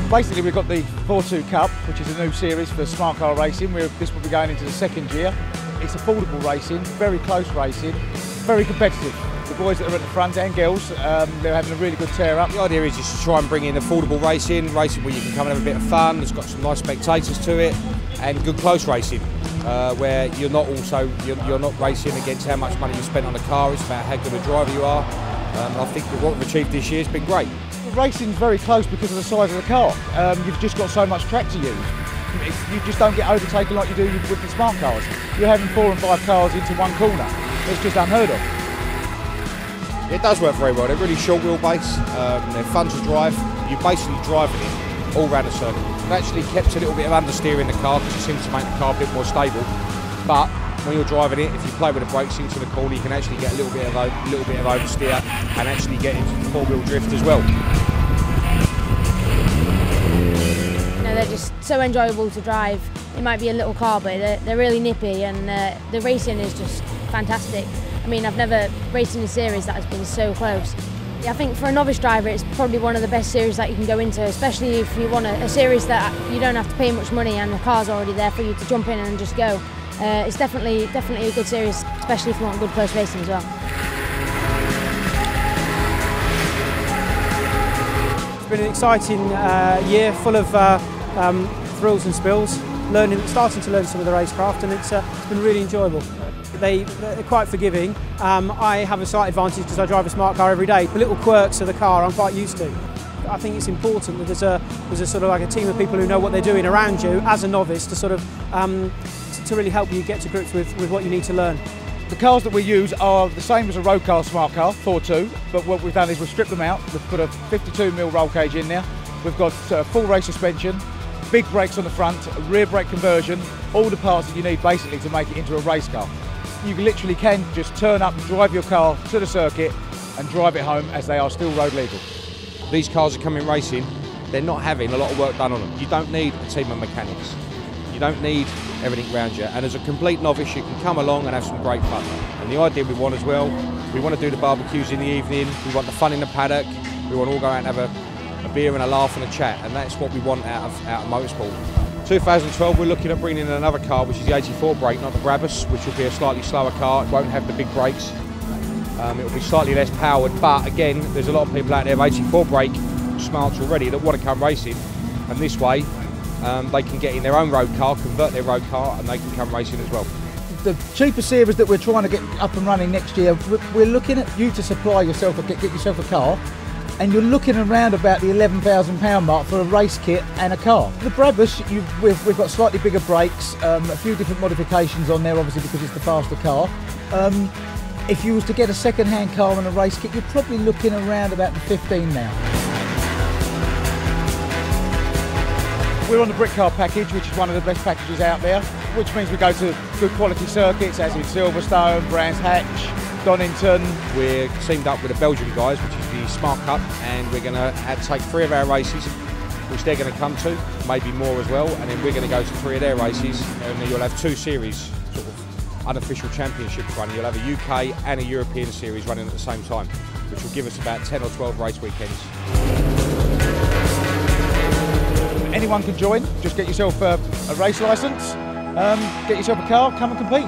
Basically, we've got the 4-2 Cup, which is a new series for Smart4Racing. This will be going into the second year. It's affordable racing, very close racing, very competitive. The boys that are at the front and girls, they're having a really good tear up. The idea is just to try and bring in affordable racing where you can come and have a bit of fun. It's got some nice spectators to it, and good close racing, where you're not racing against how much money you spent on a car. It's about how good a driver you are. I think what we've achieved this year has been great. The racing's very close because of the size of the car. You've just got so much track to use. You just don't get overtaken like you do with the smart cars. You're having 4 and 5 cars into one corner. It's just unheard of. It does work very well. They're really short wheelbase. They're fun to drive. You're basically driving it all around a circle. It actually kept a little bit of understeer in the car because it seems to make the car a bit more stable. But when you're driving it, if you play with the brakes into the corner, you can actually get a little bit of oversteer and actually get into the 4-wheel drift as well. They're just so enjoyable to drive. It might be a little car, but they're really nippy, and the racing is just fantastic. I mean, I've never raced in a series that has been so close. I think for a novice driver, it's probably one of the best series that you can go into, especially if you want a series that you don't have to pay much money and the car's already there for you to jump in and just go. It's definitely a good series, especially if you want good close racing as well. It's been an exciting year, full of thrills and spills. Starting to learn some of the racecraft, and it's been really enjoyable. They're quite forgiving. I have a slight advantage because I drive a smart car every day. The little quirks of the car I'm quite used to. I think it's important that there's a sort of like a team of people who know what they're doing around you as a novice to sort of to really help you get to grips with what you need to learn. The cars that we use are the same as a road car smart car, 4-2, but what we've done is we've stripped them out. We've put a 52mm roll cage in there. We've got full race suspension, big brakes on the front, a rear brake conversion, all the parts that you need basically to make it into a race car. You literally can just turn up, drive your car to the circuit and drive it home as they are still road legal. These cars are coming racing, they're not having a lot of work done on them. You don't need a team of mechanics. You don't need everything around you. And as a complete novice, you can come along and have some great fun. And the idea we want as well, we want to do the barbecues in the evening, we want the fun in the paddock, we want to all go out and have a beer and a laugh and a chat, and that's what we want out of motorsport. 2012 we're looking at bringing in another car, which is the 84 brake, not the Brabus, which will be a slightly slower car. It won't have the big brakes. It will be slightly less powered, but again, there's a lot of people out there with 84 brake smarts already that want to come racing, and this way they can get in their own road car, convert their road car, and they can come racing as well. The cheaper series that we're trying to get up and running next year, we're looking at you to supply yourself or get yourself a car, and you're looking around about the £11,000 mark for a race kit and a car. The Brabus, we've got slightly bigger brakes, a few different modifications on there, obviously because it's the faster car. If you was to get a second-hand car and a race kit, you're probably looking around about the 15 now. We're on the brick car package, which is one of the best packages out there, which means we go to good quality circuits, as in Silverstone, Brands Hatch, Donington. We're teamed up with the Belgian guys, which is the Smart Cup, and we're going to take 3 of our races, which they're going to come to, maybe more as well, and then we're going to go to 3 of their races, and then you'll have 2 series, sort of unofficial championships running. You'll have a UK and a European series running at the same time, which will give us about 10 or 12 race weekends. Anyone can join, just get yourself a race licence, get yourself a car, come and compete.